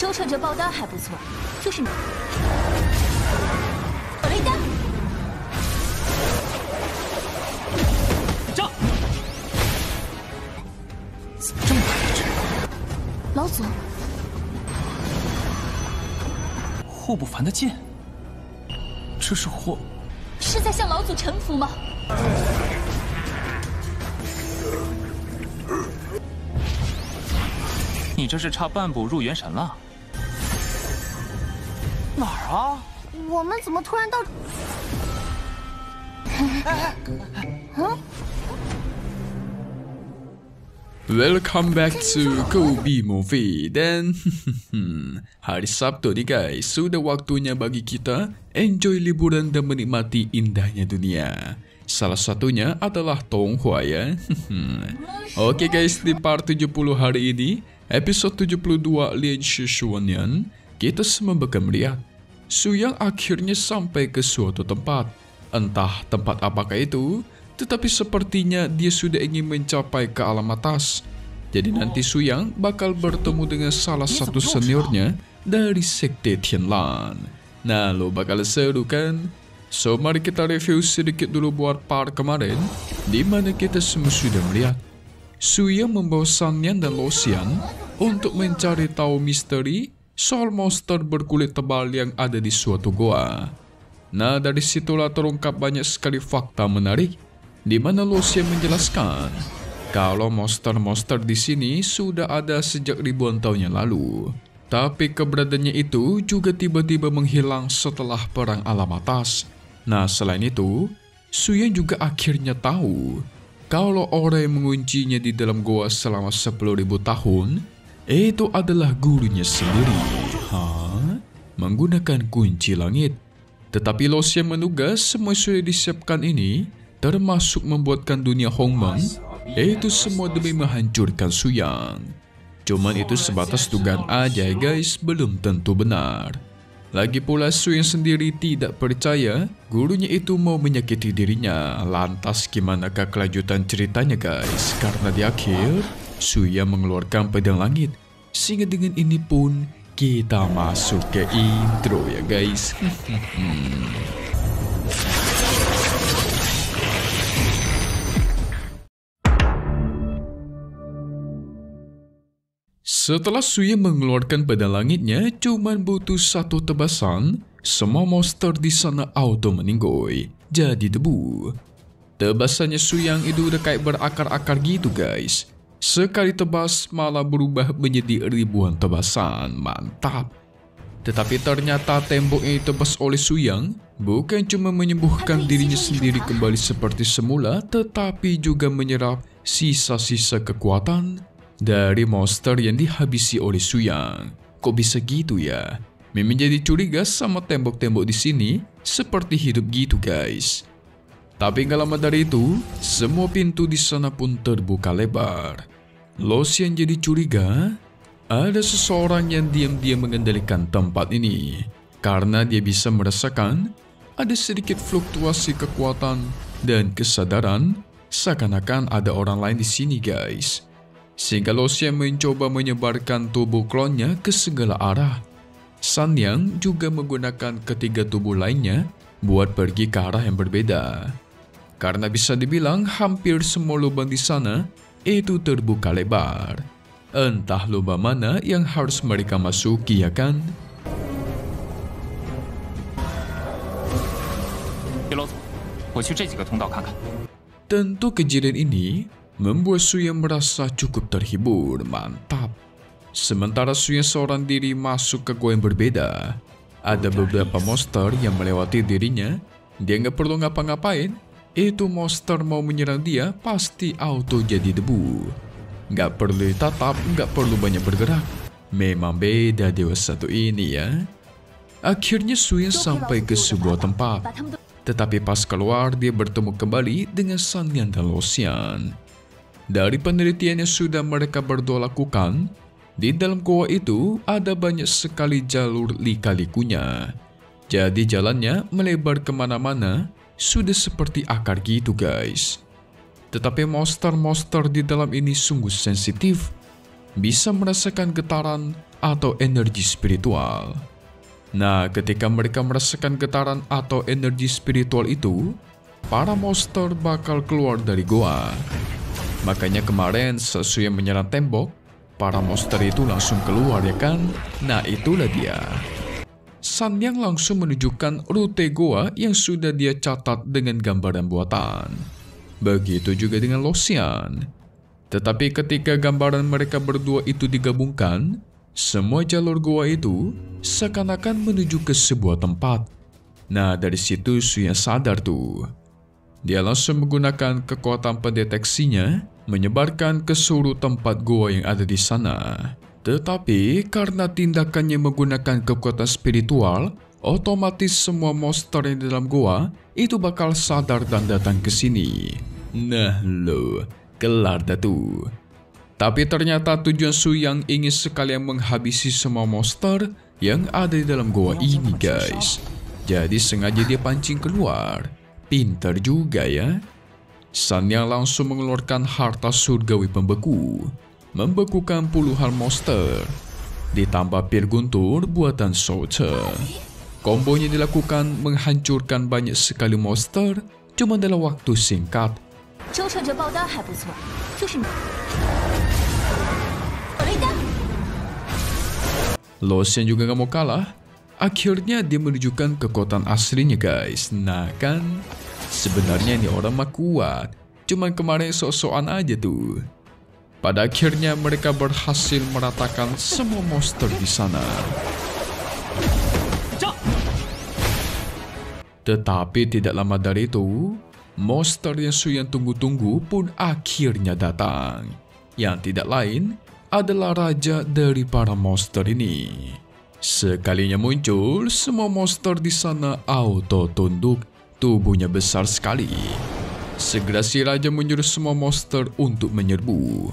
周顺这爆单还不错，就是你。雷丹，这怎么这么大一只？老祖，祸不凡的剑，这是祸。 是在向老祖臣服吗？你这是差半步入元神了？哪儿啊？我们怎么突然到？Welcome back to Kobe Movie. Dan hari Sabtu nih guys, sudah waktunya bagi kita enjoy liburan dan menikmati indahnya dunia. Salah satunya adalah Tonghua ya. Oke guys, di part 70 hari ini, episode 72 Lian Shishuanyan, kita semua bakal melihat Suyang akhirnya sampai ke suatu tempat. Entah tempat apakah itu, tetapi sepertinya dia sudah ingin mencapai ke alam atas. Jadi nanti Suyang bakal bertemu dengan salah satu seniornya dari Sekte Tianlan. Nah, lo bakal seru kan? So, mari kita review sedikit dulu buat part kemarin, di mana kita semua sudah melihat Suyang membawa Sanyan dan Losian untuk mencari tahu misteri soal monster berkulit tebal yang ada di suatu goa. Nah, dari situlah terungkap banyak sekali fakta menarik, di mana Losian menjelaskan kalau monster-monster di sini sudah ada sejak ribuan tahun yang lalu. Tapi keberadaannya itu juga tiba-tiba menghilang setelah perang alam atas. Nah, selain itu, Suyang juga akhirnya tahu kalau orang yang menguncinya di dalam goa selama 10.000 tahun itu adalah gurunya sendiri. Menggunakan kunci langit. Tetapi Losian menduga semua sudah disiapkan ini, termasuk membuatkan dunia Hongmeng, itu semua demi menghancurkan Suyang. Cuman itu sebatas dugaan aja ya guys, belum tentu benar. Lagi pula Suyang sendiri tidak percaya gurunya itu mau menyakiti dirinya. Lantas gimanakah kelanjutan ceritanya guys? Karena di akhir Suyang mengeluarkan pedang langit. Sehingga dengan ini pun kita masuk ke intro ya guys. Setelah Suyang mengeluarkan pedang langitnya, cuman butuh satu tebasan, semua monster di sana auto meninggoy, jadi debu. Tebasannya Suyang itu udah kayak berakar-akar gitu guys. Sekali tebas malah berubah menjadi ribuan tebasan, mantap. Tetapi ternyata tembok yang ditebas oleh Suyang bukan cuma menyembuhkan dirinya sendiri kembali seperti semula, tetapi juga menyerap sisa-sisa kekuatan dari monster yang dihabisi oleh Suyang. Kok bisa gitu ya? Mimin jadi curiga sama tembok-tembok di sini seperti hidup gitu guys. Tapi gak lama dari itu, semua pintu di sana pun terbuka lebar. Losian jadi curiga ada seseorang yang diam-diam mengendalikan tempat ini, karena dia bisa merasakan ada sedikit fluktuasi kekuatan dan kesadaran seakan-akan ada orang lain di sini guys. Sehingga Losian mencoba menyebarkan tubuh klonnya ke segala arah. Sanyang juga menggunakan ketiga tubuh lainnya buat pergi ke arah yang berbeda. Karena bisa dibilang hampir semua lubang di sana itu terbuka lebar. Entah lubang mana yang harus mereka masuki ya kan? Tentu kejadian ini membuat Suyang merasa cukup terhibur, mantap. Sementara Suyang seorang diri masuk ke gua yang berbeda. Ada beberapa monster yang melewati dirinya. Dia nggak perlu ngapa-ngapain. Itu monster mau menyerang dia pasti auto jadi debu. Nggak perlu ditatap, nggak perlu banyak bergerak. Memang beda dewa satu ini ya. Akhirnya Suyang sampai ke sebuah tempat. Tetapi pas keluar dia bertemu kembali dengan Sanyan dan Losian. Dari penelitian yang sudah mereka berdua lakukan, di dalam goa itu ada banyak sekali jalur lika-likunya. Jadi jalannya melebar kemana-mana, sudah seperti akar gitu guys. Tetapi monster-monster di dalam ini sungguh sensitif, bisa merasakan getaran atau energi spiritual. Nah, ketika mereka merasakan getaran atau energi spiritual itu, para monster bakal keluar dari goa. Makanya kemarin sesuai menyerang tembok, para monster itu langsung keluar ya kan? Nah, itulah dia. Sanyang langsung menunjukkan rute goa yang sudah dia catat dengan gambaran buatan. Begitu juga dengan Lucian. Tetapi ketika gambaran mereka berdua itu digabungkan, semua jalur goa itu seakan-akan menuju ke sebuah tempat. Nah, dari situ Suyan sadar tuh. Dia langsung menggunakan kekuatan pendeteksinya, menyebarkan ke seluruh tempat goa yang ada di sana. Tetapi karena tindakannya menggunakan kekuatan spiritual, otomatis semua monster yang di dalam goa itu bakal sadar dan datang ke sini. Nah lo, kelar dah tuh. Tapi ternyata tujuan Suyang ingin sekalian menghabisi semua monster yang ada di dalam goa ini guys. Jadi sengaja dia pancing keluar. Pintar juga ya. Sanyang langsung mengeluarkan harta surgawi pembeku, membekukan puluhan monster, ditambah pir guntur buatan Soce. Kombonya dilakukan menghancurkan banyak sekali monster cuma dalam waktu singkat. Lucian juga gak mau kalah. Akhirnya dia menunjukkan kekuatan aslinya guys. Nah kan, sebenarnya ini orang mah kuat, cuman kemarin sok-sokan aja tuh. Pada akhirnya mereka berhasil meratakan semua monster di sana. Tetapi tidak lama dari itu, monster yang Suyan tunggu-tunggu pun akhirnya datang. Yang tidak lain adalah raja dari para monster ini. Sekalinya muncul, semua monster di sana auto tunduk. Tubuhnya besar sekali. Segera si raja menyuruh semua monster untuk menyerbu.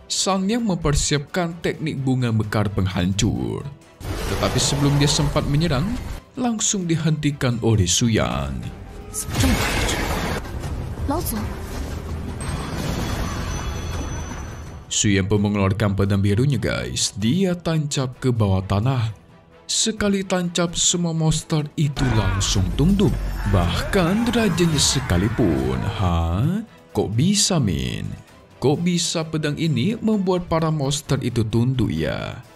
Sanyang mempersiapkan teknik bunga mekar penghancur. Tetapi sebelum dia sempat menyerang, langsung dihentikan oleh Suyang. Suyang pun mengeluarkan pedang birunya guys. Dia tancap ke bawah tanah. Sekali tancap, semua monster itu langsung tunduk. Bahkan rajanya sekalipun. Kok bisa Min? Kok bisa pedang ini membuat para monster itu tunduk ya?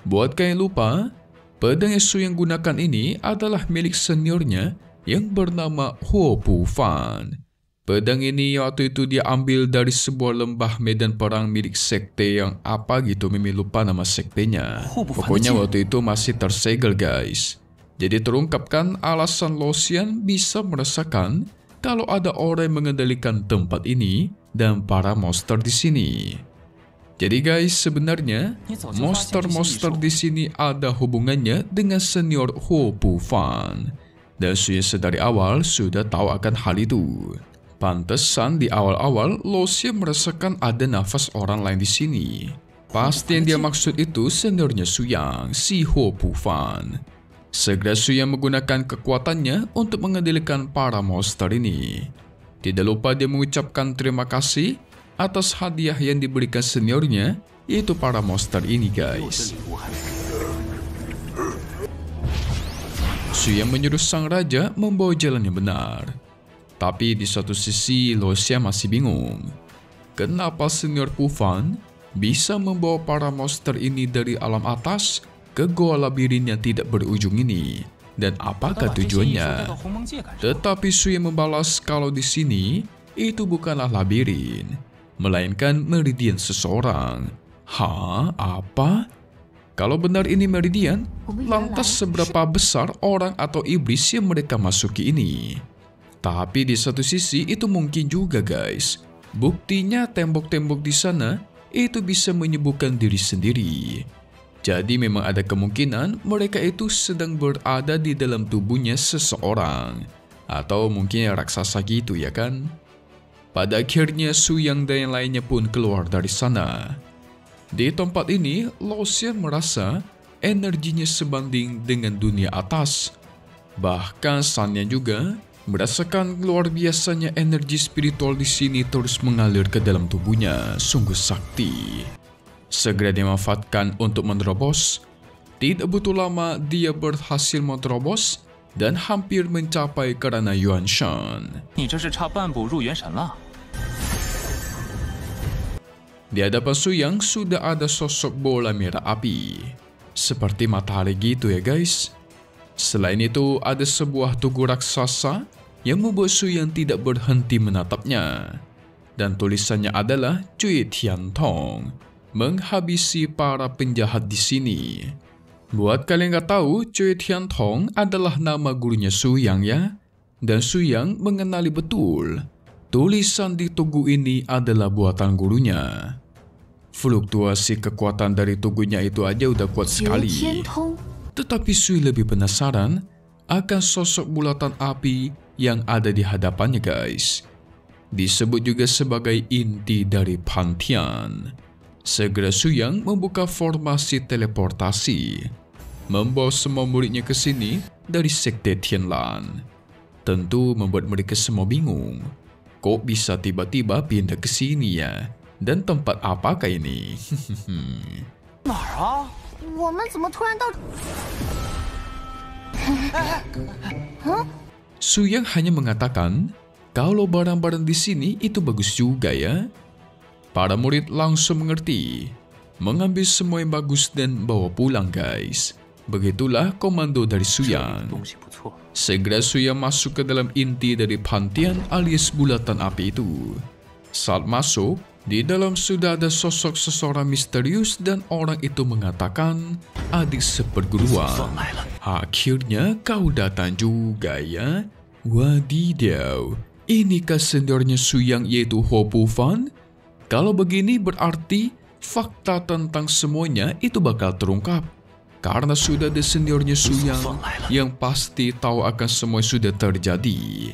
Buat kalian lupa, pedang yang Suyang gunakan ini adalah milik seniornya yang bernama Huo Pufan. Pedang ini waktu itu dia ambil dari sebuah lembah medan perang milik sekte yang apa gitu, Mimi lupa nama sektenya. Pokoknya waktu itu masih tersegel guys. Jadi terungkapkan alasan Lucian bisa merasakan kalau ada orang yang mengendalikan tempat ini dan para monster di sini. Jadi guys, sebenarnya monster-monster di sini ada hubungannya dengan senior Huo Pufan. Dan Suyan dari awal sudah tahu akan hal itu. Pantesan di awal-awal Lucian merasakan ada nafas orang lain di sini. Pasti yang dia maksud itu seniornya Suyang, si Huo Pufan. Segera Suyang menggunakan kekuatannya untuk mengendalikan para monster ini. Tidak lupa dia mengucapkan terima kasih atas hadiah yang diberikan seniornya, yaitu para monster ini guys. Suyang menyuruh sang raja membawa jalan yang benar. Tapi di satu sisi Lucian masih bingung. Kenapa senior Pufan bisa membawa para monster ini dari alam atas ke goa labirin yang tidak berujung ini? Dan apakah tujuannya? Tetapi Suyang membalas kalau di sini itu bukanlah labirin, melainkan meridian seseorang. Apa? Kalau benar ini meridian, lantas seberapa besar orang atau iblis yang mereka masuki ini? Tapi di satu sisi itu mungkin juga guys. Buktinya tembok-tembok di sana itu bisa menyembuhkan diri sendiri. Jadi memang ada kemungkinan mereka itu sedang berada di dalam tubuhnya seseorang. Atau mungkin raksasa gitu ya kan? Pada akhirnya Suyang dan yang lainnya pun keluar dari sana. Di tempat ini Lucian merasa energinya sebanding dengan dunia atas. Bahkan Sanyang juga Merasakan luar biasanya energi spiritual di sini terus mengalir ke dalam tubuhnya, sungguh sakti. Segera dimanfaatkan untuk menerobos. Tidak butuh lama dia berhasil menerobos dan hampir mencapai kerana Yuan Shan. 你这是差半步入元神了。 Di hadapan Suyang sudah ada sosok bola merah api. Seperti matahari gitu ya guys. Selain itu ada sebuah tugu raksasa yang membuat Suyang tidak berhenti menatapnya. Dan tulisannya adalah Cui Tian Tong, menghabisi para penjahat di sini. Buat kalian nggak tahu, Cui Tian Tong adalah nama gurunya Suyang ya. Dan Suyang mengenali betul. Tulisan di tugu ini adalah buatan gurunya. Fluktuasi kekuatan dari tugunya itu aja udah kuat sekali. Tetapi Sui lebih penasaran akan sosok bulatan api yang ada di hadapannya guys. Disebut juga sebagai inti dari Pantian. Segera Suyang membuka formasi teleportasi, membawa semua muridnya ke sini dari Sekte Tianlan. Tentu membuat mereka semua bingung. Kok bisa tiba-tiba pindah ke sini ya? Dan tempat apakah ini? 哪儿啊？ 我们怎么突然到？ Suyang hanya mengatakan kalau barang-barang di sini itu bagus juga ya. Para murid langsung mengerti, mengambil semua yang bagus dan bawa pulang guys. Begitulah komando dari Suyang. 东西不错。 Segera Suyang masuk ke dalam inti dari Pantian alias bulatan api itu. Saat masuk, di dalam sudah ada sosok seseorang misterius dan orang itu mengatakan adik seperguruan. Akhirnya kau datang juga ya? Wadidaw, inikah seniornya Suyang yaitu Ho Pufan? Kalau begini berarti fakta tentang semuanya itu bakal terungkap. Karena sudah ada seniornya Suyang yang pasti tahu akan semua yang sudah terjadi.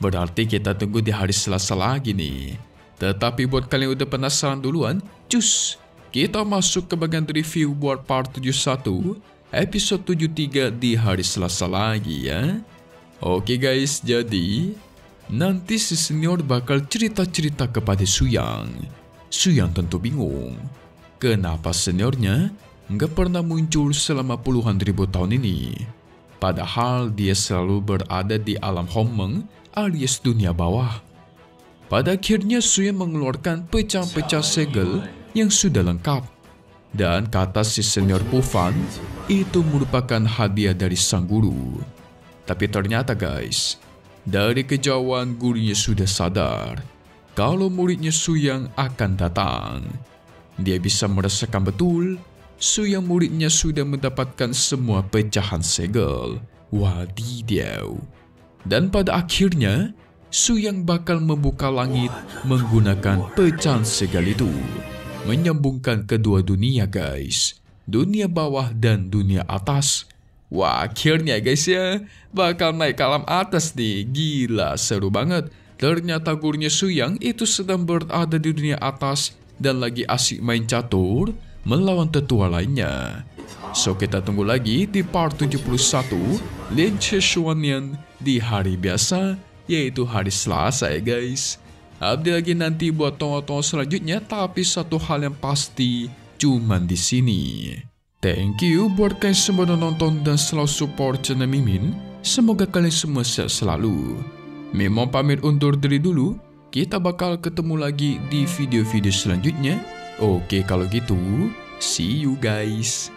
Berarti kita tunggu di hari Selasa lagi nih. Tetapi buat kalian yang udah penasaran duluan, cus, kita masuk ke bagian review buat part 71, episode 73 di hari Selasa lagi ya. Oke guys, jadi nanti si senior bakal cerita-cerita kepada Suyang. Suyang tentu bingung. Kenapa seniornya nggak pernah muncul selama puluhan ribu tahun ini? Padahal dia selalu berada di alam Homeng alias dunia bawah. Pada akhirnya Suyang mengeluarkan pecah-pecah segel yang sudah lengkap. Dan kata si senior Pufan, itu merupakan hadiah dari sang guru. Tapi ternyata guys, dari kejauhan gurunya sudah sadar kalau muridnya Suyang akan datang. Dia bisa merasakan betul Suyang muridnya sudah mendapatkan semua pecahan segel. Wadidaw. Dan pada akhirnya Suyang bakal membuka langit menggunakan pecahan segel itu, menyambungkan kedua dunia guys, dunia bawah dan dunia atas. Wah, akhirnya guys ya, bakal naik ke alam atas nih. Gila, seru banget. Ternyata gurunya Suyang itu sedang berada di dunia atas dan lagi asik main catur melawan tetua lainnya. So kita tunggu lagi di part 71 Lin Cheshuanian di hari biasa, yaitu hari Selasa ya guys. Update lagi nanti buat tonton selanjutnya, tapi satu hal yang pasti cuman di sini. Thank you buat kalian semua yang nonton dan selalu support channel Mimin. Semoga kalian semua sehat selalu. Mimin pamit undur diri dulu. Kita bakal ketemu lagi di video-video selanjutnya. Oke kalau gitu, see you guys.